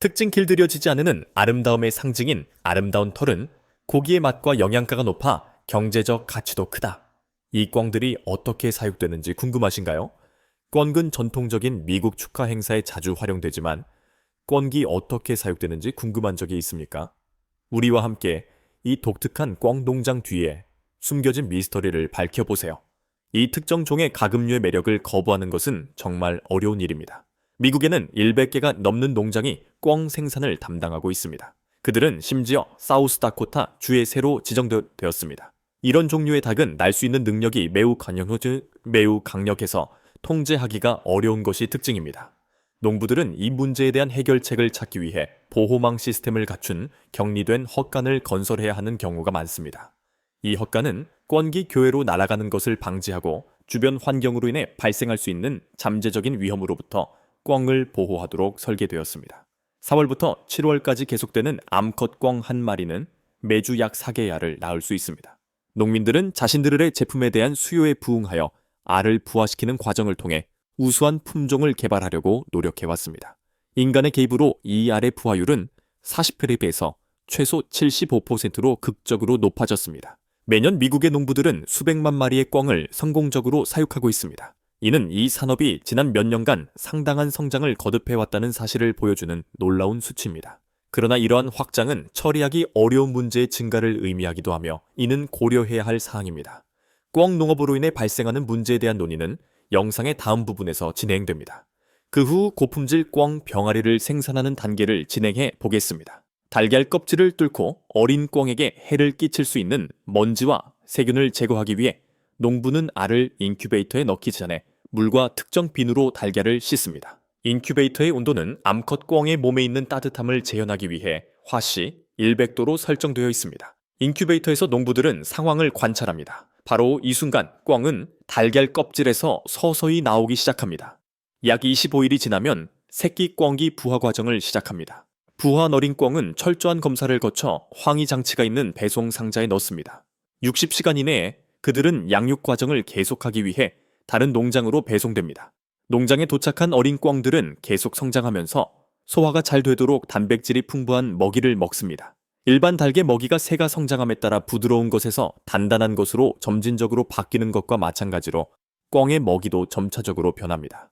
특징 길들여지지 않는 아름다움의 상징인 아름다운 털은 고기의 맛과 영양가가 높아 경제적 가치도 크다. 이 꿩들이 어떻게 사육되는지 궁금하신가요? 꿩은 전통적인 미국 축하 행사에 자주 활용되지만 꿩이 어떻게 사육되는지 궁금한 적이 있습니까? 우리와 함께 이 독특한 꿩 농장 뒤에 숨겨진 미스터리를 밝혀보세요. 이 특정 종의 가금류의 매력을 거부하는 것은 정말 어려운 일입니다. 미국에는 100개가 넘는 농장이 꿩 생산을 담당하고 있습니다. 그들은 심지어 사우스다코타 주에 새로 지정되었습니다. 이런 종류의 닭은 날 수 있는 능력이 매우 강력해서 통제하기가 어려운 것이 특징입니다. 농부들은 이 문제에 대한 해결책을 찾기 위해 보호망 시스템을 갖춘 격리된 헛간을 건설해야 하는 경우가 많습니다. 이 헛간은 꿩이 교외로 날아가는 것을 방지하고 주변 환경으로 인해 발생할 수 있는 잠재적인 위험으로부터 꿩을 보호하도록 설계되었습니다. 4월부터 7월까지 계속되는 암컷 꿩 한 마리는 매주 약 4개의 알을 낳을 수 있습니다. 농민들은 자신들의 제품에 대한 수요에 부응하여 알을 부화시키는 과정을 통해 우수한 품종을 개발하려고 노력해왔습니다. 인간의 개입으로 이 알의 부화율은 40회에 비해서 최소 75%로 극적으로 높아졌습니다. 매년 미국의 농부들은 수백만 마리의 꿩을 성공적으로 사육하고 있습니다. 이는 이 산업이 지난 몇 년간 상당한 성장을 거듭해왔다는 사실을 보여주는 놀라운 수치입니다. 그러나 이러한 확장은 처리하기 어려운 문제의 증가를 의미하기도 하며 이는 고려해야 할 사항입니다. 꿩 농업으로 인해 발생하는 문제에 대한 논의는 영상의 다음 부분에서 진행됩니다. 그 후 고품질 꿩 병아리를 생산하는 단계를 진행해 보겠습니다. 달걀 껍질을 뚫고 어린 꿩에게 해를 끼칠 수 있는 먼지와 세균을 제거하기 위해 농부는 알을 인큐베이터에 넣기 전에 물과 특정 비누로 달걀을 씻습니다. 인큐베이터의 온도는 암컷 꿩의 몸에 있는 따뜻함을 재현하기 위해 화씨 100도로 설정되어 있습니다. 인큐베이터에서 농부들은 상황을 관찰합니다. 바로 이 순간 꿩은 달걀 껍질에서 서서히 나오기 시작합니다. 약 25일이 지나면 새끼 꿩이 부화 과정을 시작합니다. 부화한 어린 꿩은 철저한 검사를 거쳐 황이 장치가 있는 배송 상자에 넣습니다. 60시간 이내에 그들은 양육 과정을 계속하기 위해 다른 농장으로 배송됩니다. 농장에 도착한 어린 꿩들은 계속 성장하면서 소화가 잘 되도록 단백질이 풍부한 먹이를 먹습니다. 일반 닭의 먹이가 새가 성장함에 따라 부드러운 것에서 단단한 것으로 점진적으로 바뀌는 것과 마찬가지로 꿩의 먹이도 점차적으로 변합니다.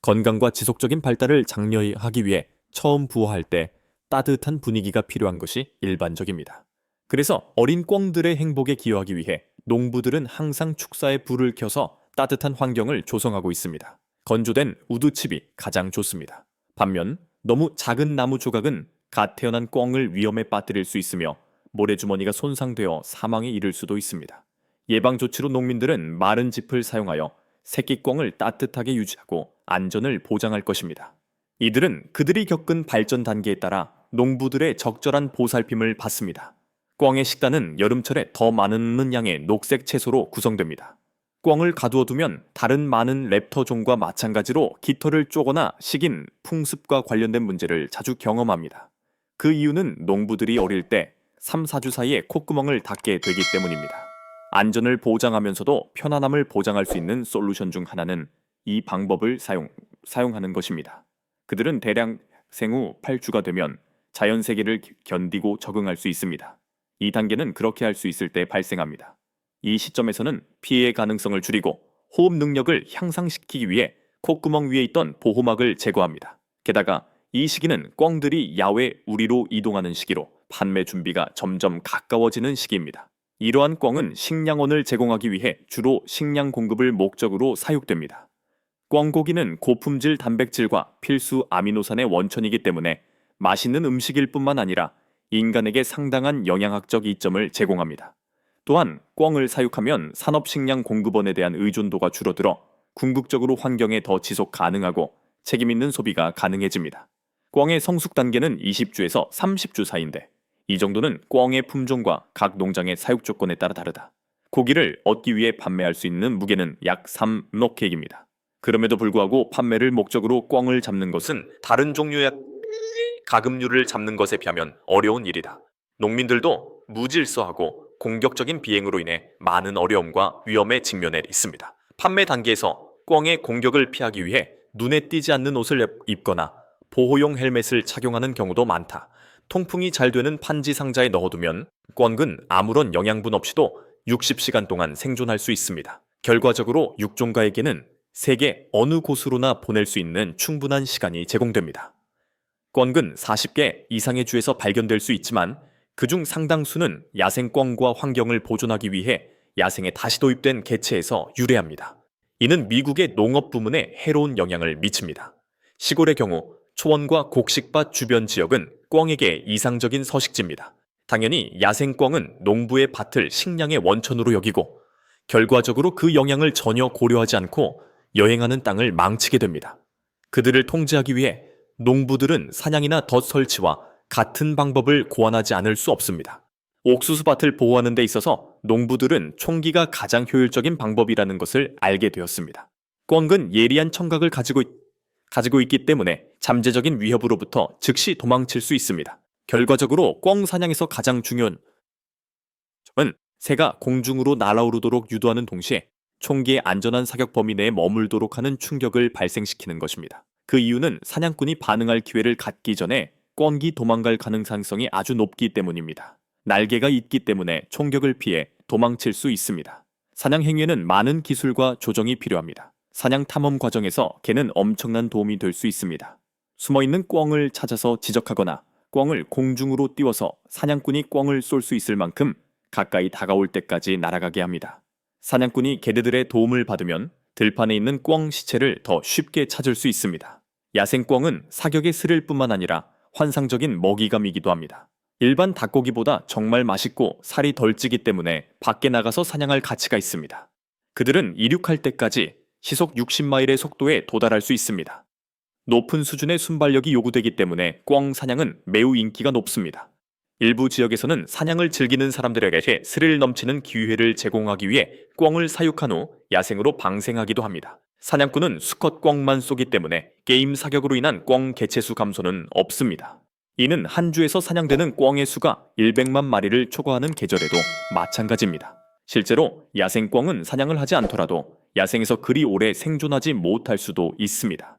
건강과 지속적인 발달을 장려하기 위해 처음 부화할 때 따뜻한 분위기가 필요한 것이 일반적입니다. 그래서 어린 꿩들의 행복에 기여하기 위해 농부들은 항상 축사에 불을 켜서 따뜻한 환경을 조성하고 있습니다. 건조된 우드칩이 가장 좋습니다. 반면 너무 작은 나무 조각은 갓 태어난 꿩을 위험에 빠뜨릴 수 있으며 모래주머니가 손상되어 사망에 이를 수도 있습니다. 예방 조치로 농민들은 마른 짚을 사용하여 새끼 꿩을 따뜻하게 유지하고 안전을 보장할 것입니다. 이들은 그들이 겪은 발전 단계에 따라 농부들의 적절한 보살핌을 받습니다. 꿩의 식단은 여름철에 더 많은 양의 녹색 채소로 구성됩니다. 꿩을 가두어 두면 다른 많은 랩터 종과 마찬가지로 깃털을 쪼거나 식인 풍습과 관련된 문제를 자주 경험합니다. 그 이유는 농부들이 어릴 때 3, 4주 사이에 콧구멍을 닫게 되기 때문입니다. 안전을 보장하면서도 편안함을 보장할 수 있는 솔루션 중 하나는 이 방법을 사용하는 것입니다. 그들은 대량 생후 8주가 되면 자연 세계를 견디고 적응할 수 있습니다. 이 단계는 그렇게 할 수 있을 때 발생합니다. 이 시점에서는 피해 가능성을 줄이고 호흡 능력을 향상시키기 위해 콧구멍 위에 있던 보호막을 제거합니다. 게다가 이 시기는 꿩들이 야외 우리로 이동하는 시기로 판매 준비가 점점 가까워지는 시기입니다. 이러한 꿩은 식량원을 제공하기 위해 주로 식량 공급을 목적으로 사육됩니다. 꿩고기는 고품질 단백질과 필수 아미노산의 원천이기 때문에 맛있는 음식일 뿐만 아니라 인간에게 상당한 영양학적 이점을 제공합니다. 또한 꿩을 사육하면 산업식량 공급원에 대한 의존도가 줄어들어 궁극적으로 환경에 더 지속 가능하고 책임있는 소비가 가능해집니다. 꿩의 성숙 단계는 20주에서 30주 사이인데 이 정도는 꿩의 품종과 각 농장의 사육 조건에 따라 다르다. 고기를 얻기 위해 판매할 수 있는 무게는 약 3kg입니다. 그럼에도 불구하고 판매를 목적으로 꿩을 잡는 것은 다른 종류의 가금류를 잡는 것에 비하면 어려운 일이다. 농민들도 무질서하고 공격적인 비행으로 인해 많은 어려움과 위험에 직면해 있습니다. 판매 단계에서 꿩의 공격을 피하기 위해 눈에 띄지 않는 옷을 입거나 보호용 헬멧을 착용하는 경우도 많다. 통풍이 잘 되는 판지 상자에 넣어두면 꿩은 아무런 영양분 없이도 60시간 동안 생존할 수 있습니다. 결과적으로 육종가에게는 세계 어느 곳으로나 보낼 수 있는 충분한 시간이 제공됩니다. 꿩은 40개 이상의 주에서 발견될 수 있지만 그중 상당수는 야생꿩과 환경을 보존하기 위해 야생에 다시 도입된 개체에서 유래합니다. 이는 미국의 농업 부문에 해로운 영향을 미칩니다. 시골의 경우 초원과 곡식밭 주변 지역은 꿩에게 이상적인 서식지입니다. 당연히 야생꿩은 농부의 밭을 식량의 원천으로 여기고 결과적으로 그 영향을 전혀 고려하지 않고 여행하는 땅을 망치게 됩니다. 그들을 통제하기 위해 농부들은 사냥이나 덫 설치와 같은 방법을 고안하지 않을 수 없습니다. 옥수수밭을 보호하는 데 있어서 농부들은 총기가 가장 효율적인 방법이라는 것을 알게 되었습니다. 꿩은 예리한 청각을 가지고 있기 때문에 잠재적인 위협으로부터 즉시 도망칠 수 있습니다. 결과적으로 꿩 사냥에서 가장 중요한 점은 새가 공중으로 날아오르도록 유도하는 동시에 총기의 안전한 사격 범위 내에 머물도록 하는 충격을 발생시키는 것입니다. 그 이유는 사냥꾼이 반응할 기회를 갖기 전에 꿩이 도망갈 가능성이 아주 높기 때문입니다. 날개가 있기 때문에 총격을 피해 도망칠 수 있습니다. 사냥 행위에는 많은 기술과 조정이 필요합니다. 사냥 탐험 과정에서 개는 엄청난 도움이 될 수 있습니다. 숨어있는 꿩을 찾아서 지적하거나 꿩을 공중으로 띄워서 사냥꾼이 꿩을 쏠 수 있을 만큼 가까이 다가올 때까지 날아가게 합니다. 사냥꾼이 개들의 도움을 받으면 들판에 있는 꿩 시체를 더 쉽게 찾을 수 있습니다. 야생꿩은 사격의 스릴 뿐만 아니라 환상적인 먹이감이기도 합니다. 일반 닭고기보다 정말 맛있고 살이 덜 찌기 때문에 밖에 나가서 사냥할 가치가 있습니다. 그들은 이륙할 때까지 시속 60마일의 속도에 도달할 수 있습니다. 높은 수준의 순발력이 요구되기 때문에 꿩 사냥은 매우 인기가 높습니다. 일부 지역에서는 사냥을 즐기는 사람들에게 스릴 넘치는 기회를 제공하기 위해 꿩을 사육한 후 야생으로 방생하기도 합니다. 사냥꾼은 수컷 꿩만 쏘기 때문에 게임 사격으로 인한 꿩 개체수 감소는 없습니다. 이는 한 주에서 사냥되는 꿩의 수가 100만 마리를 초과하는 계절에도 마찬가지입니다. 실제로 야생꿩은 사냥을 하지 않더라도 야생에서 그리 오래 생존하지 못할 수도 있습니다.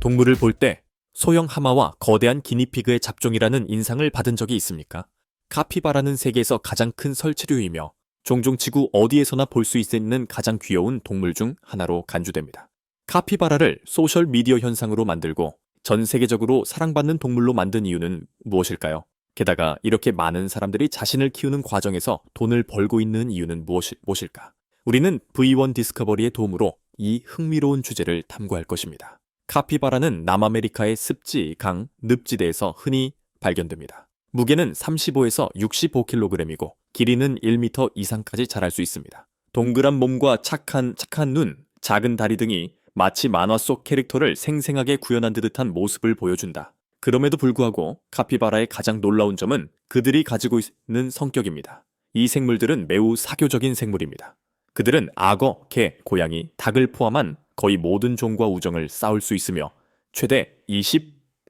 동물을 볼 때 소형 하마와 거대한 기니피그의 잡종이라는 인상을 받은 적이 있습니까? 카피바라는 세계에서 가장 큰 설치류이며 종종 지구 어디에서나 볼 수 있는 가장 귀여운 동물 중 하나로 간주됩니다. 카피바라를 소셜미디어 현상으로 만들고 전 세계적으로 사랑받는 동물로 만든 이유는 무엇일까요? 게다가 이렇게 많은 사람들이 자신을 키우는 과정에서 돈을 벌고 있는 이유는 무엇일까? 우리는 V1 디스커버리의 도움으로 이 흥미로운 주제를 탐구할 것입니다. 카피바라는 남아메리카의 습지, 강, 늪지대에서 흔히 발견됩니다. 무게는 35에서 65kg이고 길이는 1m 이상까지 자랄 수 있습니다. 동그란 몸과 착한 눈, 작은 다리 등이 마치 만화 속 캐릭터를 생생하게 구현한 듯한 모습을 보여준다. 그럼에도 불구하고 카피바라의 가장 놀라운 점은 그들이 가지고 있는 성격입니다. 이 생물들은 매우 사교적인 생물입니다. 그들은 악어, 개, 고양이, 닭을 포함한 거의 모든 종과 우정을 쌓을 수 있으며 최대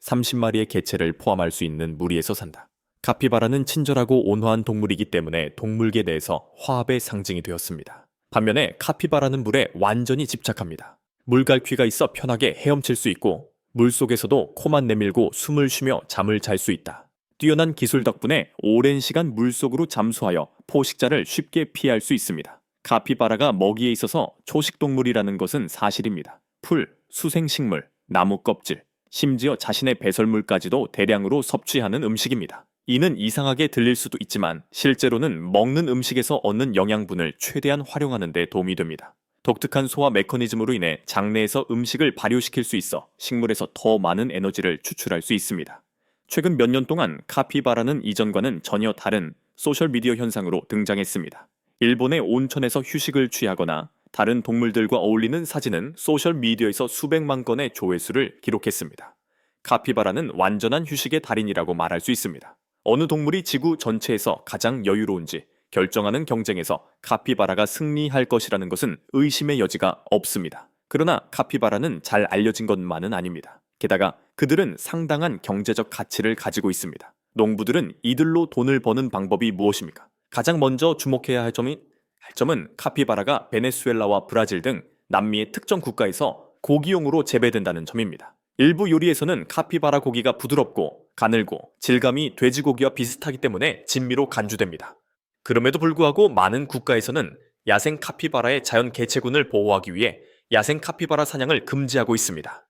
30마리의 개체를 포함할 수 있는 무리에서 산다. 카피바라는 친절하고 온화한 동물이기 때문에 동물계 내에서 화합의 상징이 되었습니다. 반면에 카피바라는 물에 완전히 집착합니다. 물갈퀴가 있어 편하게 헤엄칠 수 있고 물속에서도 코만 내밀고 숨을 쉬며 잠을 잘 수 있다. 뛰어난 기술 덕분에 오랜 시간 물속으로 잠수하여 포식자를 쉽게 피할 수 있습니다. 카피바라가 먹이에 있어서 초식동물이라는 것은 사실입니다. 풀, 수생식물, 나무 껍질, 심지어 자신의 배설물까지도 대량으로 섭취하는 음식입니다. 이는 이상하게 들릴 수도 있지만 실제로는 먹는 음식에서 얻는 영양분을 최대한 활용하는 데 도움이 됩니다. 독특한 소화 메커니즘으로 인해 장내에서 음식을 발효시킬 수 있어 식물에서 더 많은 에너지를 추출할 수 있습니다. 최근 몇 년 동안 카피바라는 이전과는 전혀 다른 소셜미디어 현상으로 등장했습니다. 일본의 온천에서 휴식을 취하거나 다른 동물들과 어울리는 사진은 소셜미디어에서 수백만 건의 조회수를 기록했습니다. 카피바라는 완전한 휴식의 달인이라고 말할 수 있습니다. 어느 동물이 지구 전체에서 가장 여유로운지 결정하는 경쟁에서 카피바라가 승리할 것이라는 것은 의심의 여지가 없습니다. 그러나 카피바라는 잘 알려진 것만은 아닙니다. 게다가 그들은 상당한 경제적 가치를 가지고 있습니다. 농부들은 이들로 돈을 버는 방법이 무엇입니까? 가장 먼저 주목해야 할 점은 카피바라가 베네수엘라와 브라질 등 남미의 특정 국가에서 고기용으로 재배된다는 점입니다. 일부 요리에서는 카피바라 고기가 부드럽고 가늘고 질감이 돼지고기와 비슷하기 때문에 진미로 간주됩니다. 그럼에도 불구하고 많은 국가에서는 야생 카피바라의 자연 개체군을 보호하기 위해 야생 카피바라 사냥을 금지하고 있습니다.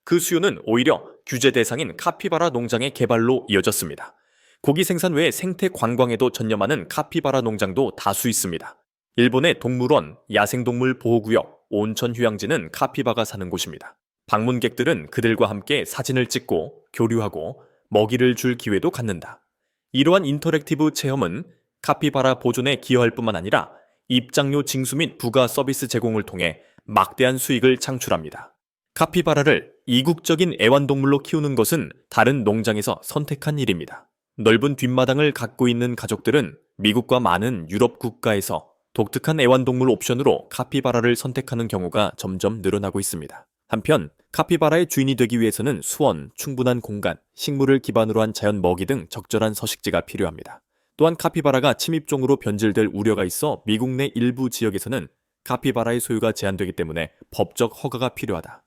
그 수요는 오히려 규제 대상인 카피바라 농장의 개발로 이어졌습니다. 고기 생산 외에 생태 관광에도 전념하는 카피바라 농장도 다수 있습니다. 일본의 동물원, 야생동물 보호구역, 온천 휴양지는 카피바라가 사는 곳입니다. 방문객들은 그들과 함께 사진을 찍고 교류하고 먹이를 줄 기회도 갖는다. 이러한 인터랙티브 체험은 카피바라 보존에 기여할 뿐만 아니라 입장료 징수 및 부가 서비스 제공을 통해 막대한 수익을 창출합니다. 카피바라를 이국적인 애완동물로 키우는 것은 다른 농장에서 선택한 일입니다. 넓은 뒷마당을 갖고 있는 가족들은 미국과 많은 유럽 국가에서 독특한 애완동물 옵션으로 카피바라를 선택하는 경우가 점점 늘어나고 있습니다. 한편 카피바라의 주인이 되기 위해서는 수원, 충분한 공간, 식물을 기반으로 한 자연 먹이 등 적절한 서식지가 필요합니다. 또한 카피바라가 침입종으로 변질될 우려가 있어 미국 내 일부 지역에서는 카피바라의 소유가 제한되기 때문에 법적 허가가 필요하다.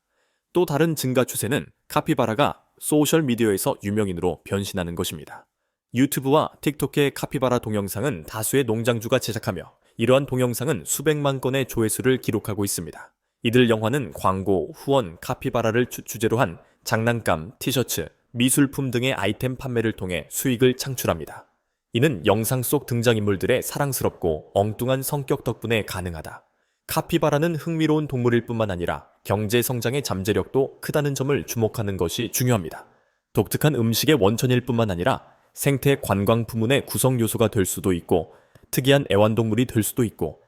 또 다른 증가 추세는 카피바라가 소셜미디어에서 유명인으로 변신하는 것입니다. 유튜브와 틱톡의 카피바라 동영상은 다수의 농장주가 제작하며 이러한 동영상은 수백만 건의 조회수를 기록하고 있습니다. 이들 영화는 광고, 후원, 카피바라를 주제로 한 장난감, 티셔츠, 미술품 등의 아이템 판매를 통해 수익을 창출합니다. 이는 영상 속 등장인물들의 사랑스럽고 엉뚱한 성격 덕분에 가능하다. 카피바라는 흥미로운 동물일 뿐만 아니라 경제 성장의 잠재력도 크다는 점을 주목하는 것이 중요합니다. 독특한 음식의 원천일 뿐만 아니라 생태 관광 부문의 구성 요소가 될 수도 있고 특이한 애완동물이 될 수도 있고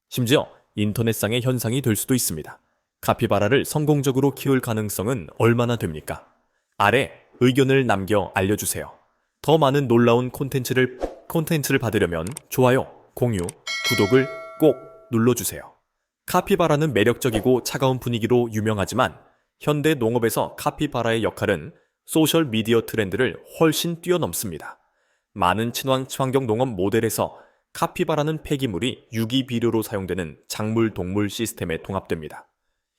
심지어 인터넷상의 현상이 될 수도 있습니다. 카피바라를 성공적으로 키울 가능성은 얼마나 됩니까? 아래 의견을 남겨 알려주세요. 더 많은 놀라운 콘텐츠를 받으려면 좋아요, 공유, 구독을 꼭 눌러주세요. 카피바라는 매력적이고 차가운 분위기로 유명하지만 현대 농업에서 카피바라의 역할은 소셜 미디어 트렌드를 훨씬 뛰어넘습니다. 많은 친환경 농업 모델에서 카피바라는 폐기물이 유기비료로 사용되는 작물 동물 시스템에 통합됩니다.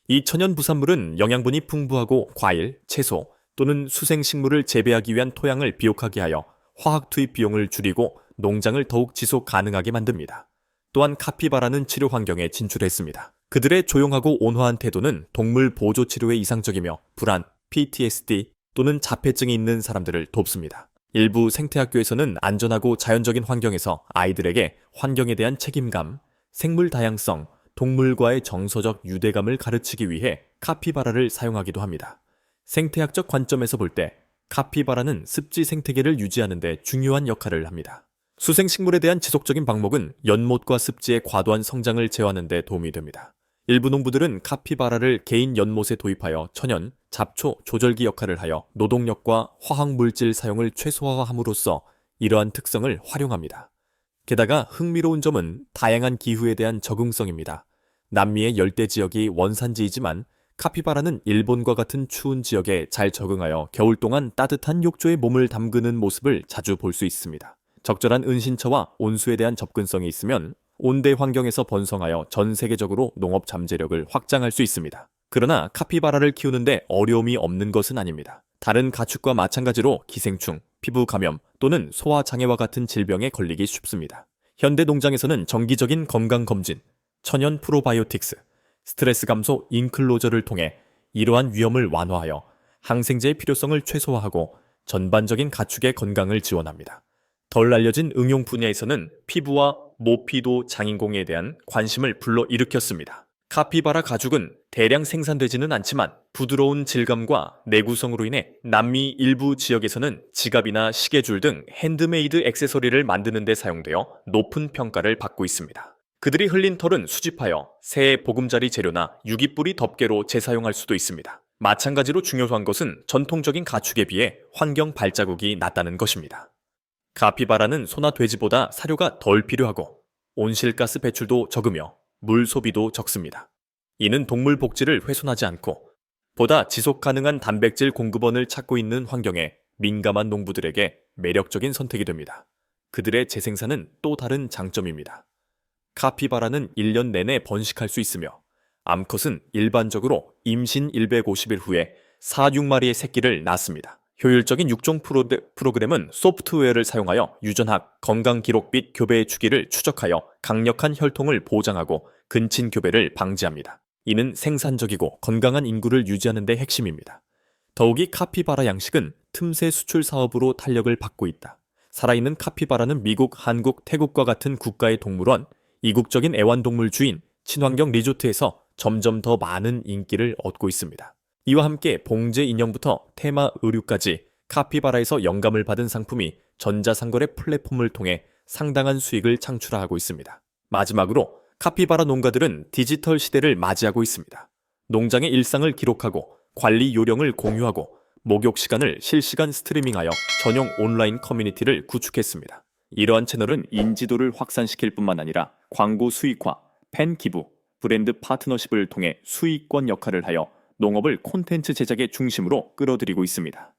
이 천연 부산물은 영양분이 풍부하고 과일, 채소 또는 수생식물을 재배하기 위한 토양을 비옥하게 하여 화학 투입 비용을 줄이고 농장을 더욱 지속 가능하게 만듭니다. 또한 카피바라는 치료 환경에 진출했습니다. 그들의 조용하고 온화한 태도는 동물 보조 치료에 이상적이며 불안, PTSD 또는 자폐증이 있는 사람들을 돕습니다. 일부 생태학교에서는 안전하고 자연적인 환경에서 아이들에게 환경에 대한 책임감, 생물 다양성, 동물과의 정서적 유대감을 가르치기 위해 카피바라를 사용하기도 합니다. 생태학적 관점에서 볼 때 카피바라는 습지 생태계를 유지하는 데 중요한 역할을 합니다. 수생식물에 대한 지속적인 방목은 연못과 습지의 과도한 성장을 제어하는 데 도움이 됩니다. 일부 농부들은 카피바라를 개인 연못에 도입하여 천연, 잡초, 조절기 역할을 하여 노동력과 화학물질 사용을 최소화함으로써 이러한 특성을 활용합니다. 게다가 흥미로운 점은 다양한 기후에 대한 적응성입니다. 남미의 열대 지역이 원산지이지만 카피바라는 일본과 같은 추운 지역에 잘 적응하여 겨울 동안 따뜻한 욕조에 몸을 담그는 모습을 자주 볼 수 있습니다. 적절한 은신처와 온수에 대한 접근성이 있으면 온대 환경에서 번성하여 전 세계적으로 농업 잠재력을 확장할 수 있습니다. 그러나 카피바라를 키우는데 어려움이 없는 것은 아닙니다. 다른 가축과 마찬가지로 기생충, 피부 감염 또는 소화장애와 같은 질병에 걸리기 쉽습니다. 현대 농장에서는 정기적인 건강검진, 천연 프로바이오틱스, 스트레스 감소 인클로저를 통해 이러한 위험을 완화하여 항생제의 필요성을 최소화하고 전반적인 가축의 건강을 지원합니다. 덜 알려진 응용 분야에서는 피부와 모피도 장인공에 대한 관심을 불러일으켰습니다. 카피바라 가죽은 대량 생산되지는 않지만 부드러운 질감과 내구성으로 인해 남미 일부 지역에서는 지갑이나 시계줄 등 핸드메이드 액세서리를 만드는 데 사용되어 높은 평가를 받고 있습니다. 그들이 흘린 털은 수집하여 새의 보금자리 재료나 유기뿌리 덮개로 재사용할 수도 있습니다. 마찬가지로 중요한 것은 전통적인 가축에 비해 환경 발자국이 낮다는 것입니다. 카피바라는 소나 돼지보다 사료가 덜 필요하고 온실가스 배출도 적으며 물 소비도 적습니다. 이는 동물 복지를 훼손하지 않고 보다 지속 가능한 단백질 공급원을 찾고 있는 환경에 민감한 농부들에게 매력적인 선택이 됩니다. 그들의 재생산은 또 다른 장점입니다. 카피바라는 1년 내내 번식할 수 있으며 암컷은 일반적으로 임신 150일 후에 4-6마리의 새끼를 낳습니다. 효율적인 육종 프로그램은 소프트웨어를 사용하여 유전학, 건강기록 및 교배의 주기를 추적하여 강력한 혈통을 보장하고 근친 교배를 방지합니다. 이는 생산적이고 건강한 인구를 유지하는 데 핵심입니다. 더욱이 카피바라 양식은 틈새 수출 사업으로 탄력을 받고 있다. 살아있는 카피바라는 미국, 한국, 태국과 같은 국가의 동물원, 이국적인 애완동물 주인, 친환경 리조트에서 점점 더 많은 인기를 얻고 있습니다. 이와 함께 봉제 인형부터 테마 의류까지 카피바라에서 영감을 받은 상품이 전자상거래 플랫폼을 통해 상당한 수익을 창출하고 있습니다. 마지막으로 카피바라 농가들은 디지털 시대를 맞이하고 있습니다. 농장의 일상을 기록하고 관리 요령을 공유하고 목욕 시간을 실시간 스트리밍하여 전용 온라인 커뮤니티를 구축했습니다. 이러한 채널은 인지도를 확산시킬 뿐만 아니라 광고 수익화, 팬 기부, 브랜드 파트너십을 통해 수익권 역할을 하여 농업을 콘텐츠 제작의 중심으로 끌어들이고 있습니다.